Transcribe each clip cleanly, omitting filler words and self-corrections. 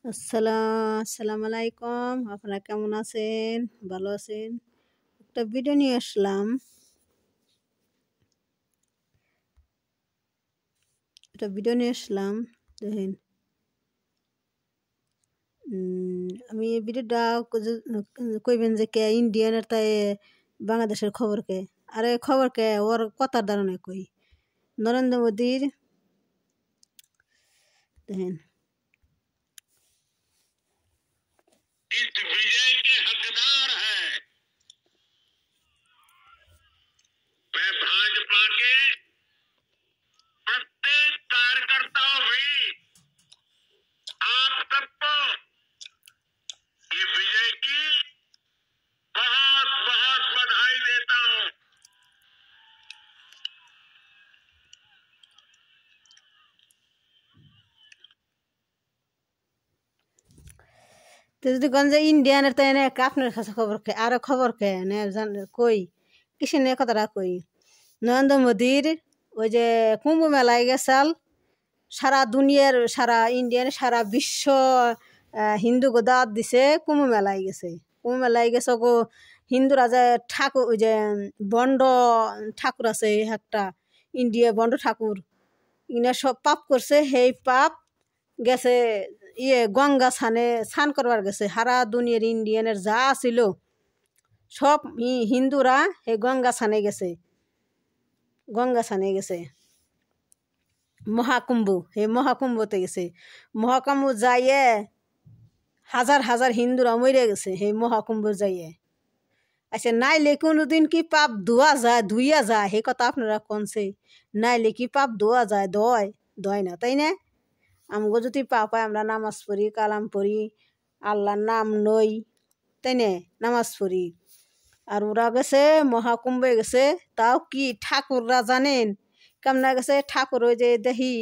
আসসালামু আলাইকুম। আপনারা কেমন আছেন? ভালো আছেন? একটা ভিডিও নিয়ে আসলাম। দেখেন, আমি এই ভিডিওটা কইবেন যে কে ইন্ডিয়ান আর তাই বাংলাদেশের খবর কে, আরে খবর কে ওর কথার ধারণা কই নরেন্দ্র মোদীর। দেখেন, इस विजय के हकदार हैं। मैं भाजपा के प्रत्येक कार्यकर्ता भी आप सबको ये विजय की बहुत बहुत बधाई देता हूं। তো যদি কোন যে ইন্ডিয়ানের তাই না আপনার কাছে খবর কে, আরো খবর কে না কই কিসে নিয়ে কথাটা কই। নরেন্দ্র মোদীর ওই যে কুম্ভ মেলায় গেছাল, সারা দুনিয়ার, সারা ইন্ডিয়ান, সারা বিশ্ব হিন্দু দাওয়াত দিছে। কুম্ভ মেলায় গেছে, গো হিন্দুরা যে ঠাকুর, ওই যে বন্ড ঠাকুর আছে একটা, ইন্ডিয়া বন্ড ঠাকুর, ইনা সব পাপ করছে। সেই পাপ গেছে গঙ্গা স্নান করবার গেছে। সারা দুনিয়ার ইন্ডিয়ানের যা ছিল সব হিন্দুরা এই গঙ্গা স্নানে গেছে। মহাকুম্ভ, মহাকুম্ভতে গেছে। মহাকুম্ভ যাইয়ে হাজার হাজার হিন্দুরা মরে গেছে সেই মহাকুম্ভ যাইয়ে। আচ্ছা, নাইলে কোনোদিন কি পাপ ধুইয়া যায় সেই কথা আপনারা কনছে? নাইলে কি পাপ ধোয়া যায়? দয় না, তাই না? আমগো যদি পাপ হয় আমরা নামাজ পড়ি, কালাম পড়ি, আল্লাহর নাম নই, তাই না? নামাজ পড়ি। আর ওরা গেছে মহাকুম্ভে গেছে, তাও কি ঠাকুররা জানেন কেমনা গেছে? ঠাকুর ওই যে দেখি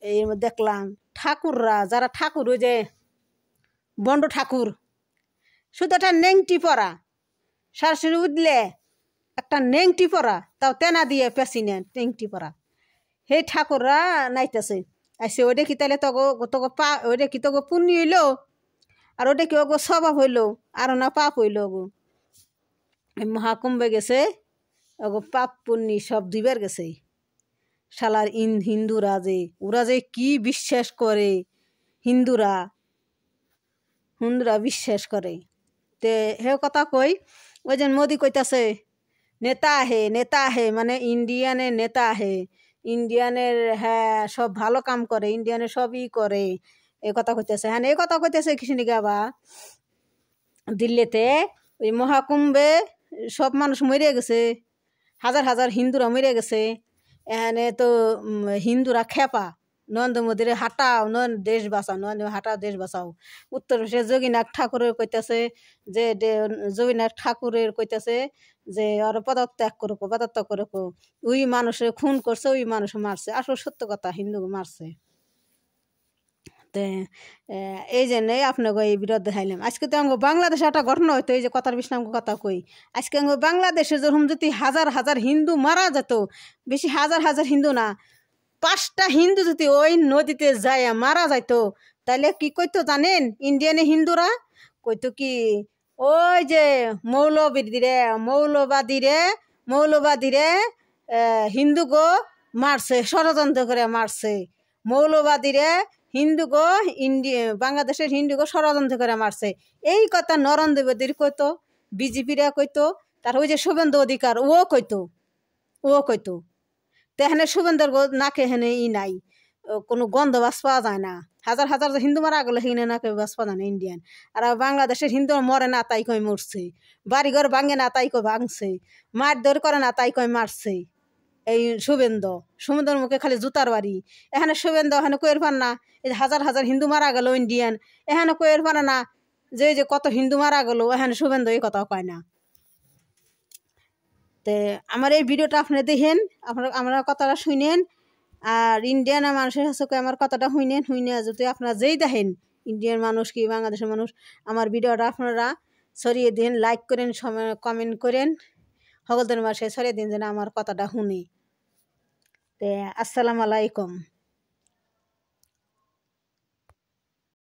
এই দেখলাম ঠাকুররা, যারা ঠাকুর ওই যে বন্ড ঠাকুর, শুধু একটা নেংটি পরা, সরাসরি উঠলে একটা নেংটি পরা, তাও তেনা দিয়ে পেঁচি নেন, নেংটি পরা সেই ঠাকুররা নাইতেছে। আইসে ওই দেখি তাহলে তোকে পা, ওই দেখি তোকে পুণ্য হইলো, আর ওটা কি ওগো স্বভাব হইলো, আর না পাপ হইলো গো। মহাকুম্ভে গেছে, ওগো পাপ পুণ্যি সব দুইবার গেছে। শালার হিন্দুরা যে, ওরা যে কি বিশ্বাস করে, হিন্দুরা বিশ্বাস করে। তে হে কথা কই, ওই যে মোদি কইতাছে নেতা আহে মানে ইন্ডিয়ানের নেতা আহে, ইন্ডিয়ানের হ্যাঁ সব ভালো কাম করে, ইন্ডিয়ানের সবই করে, এই কথা কইতেছে। হ্যাঁ, এই কথা কইতেছে কিসিনি গাবা দিল্লিতে ওই মহাকুম্ভে সব মানুষ মরে গেছে, হাজার হাজার হিন্দুরা মরে গেছে। এখানে তো হিন্দুরা খেপা, নরেন্দ্র মোদীর হাঁটাও দেশ বাঁচাও, নরেন্দ্র হাঁটাও দেশ বাঁচাও। উত্তরপ্রদেশে যোগীনাথ ঠাকুরের কইতেছে যে, যোগীনাথ ঠাকুরের কইতেছে যে আর পদত্যাগ করুক। ওই মানুষের খুন করছে, ওই মানুষ মারছে, আসলে সত্য কথা, হিন্দু মারছে। এই জন্যই আপনাকে এই বিরোধ দেখাইলাম। আজকে তো আমাকে বাংলাদেশে একটা ঘটনা হইতো, এই যে কথার বিষয়ে আমাকে কথা কই। আজকে আমাকে বাংলাদেশে যখন যদি হাজার হাজার হিন্দু মারা যেত, বেশি হাজার হাজার হিন্দু না, 5টা হিন্দু যদি ওই নদীতে যায় মারা যাইতো, তাহলে কি কইতো জানেন? ইন্ডিয়ানে হিন্দুরা কইতো কি, ওই যে মৌলবাদীরে হিন্দু গো মারছে, ষড়যন্ত্র করে মারছে। মৌলবাদীরে হিন্দু গো বাংলাদেশের হিন্দু গো ষড়যন্ত্র করে মারছে। এই কথা নরেন্দ্র মোদীর কইতো, বিজেপিরা কইতো, তার ওই যে শুভেন্দু অধিকার ও কইতো। তেহানে শুভেন্দুর নাকে হেনে নাই, কোনো গন্ধ বাস পাওয়া যায় না। হাজার হাজার হিন্দু মারা গেলো, সেখানে নাকে বাস পাওয়া যায় না ইন্ডিয়ান। আর বাংলাদেশের হিন্দু মরে না তাই কই মরছে, বাড়িঘর ভাঙে না তাই কই ভাঙছে, মারধর করে না তাই কই মারছে। এই শুভেন্দুর মুখে খালি জুতার বাড়ি। এখানে শুভেন্দু এখানে কইয়ের পান না, এই যে হাজার হাজার হিন্দু মারা গেল ইন্ডিয়ান, এখানে কইয়ের পান না যে কত হিন্দু মারা গেলো, এখানে শুভেন্দু এই কথা কয় না। তে আমার এই ভিডিওটা আপনারা দেখেন, আপনারা কথাটা শুনেন, আর ইন্ডিয়ানের মানুষের কাছে আমার কথাটা শুনে যদি আপনারা যেই দেখেন ইন্ডিয়ান মানুষ কি বাংলাদেশের মানুষ, আমার ভিডিওটা আপনারা ছড়িয়ে দিন, লাইক করেন, কমেন্ট করেন, সকলদের মাসে ছড়িয়ে দিন যেন আমার কথাটা শুনি। তে আসসালামু আলাইকুম।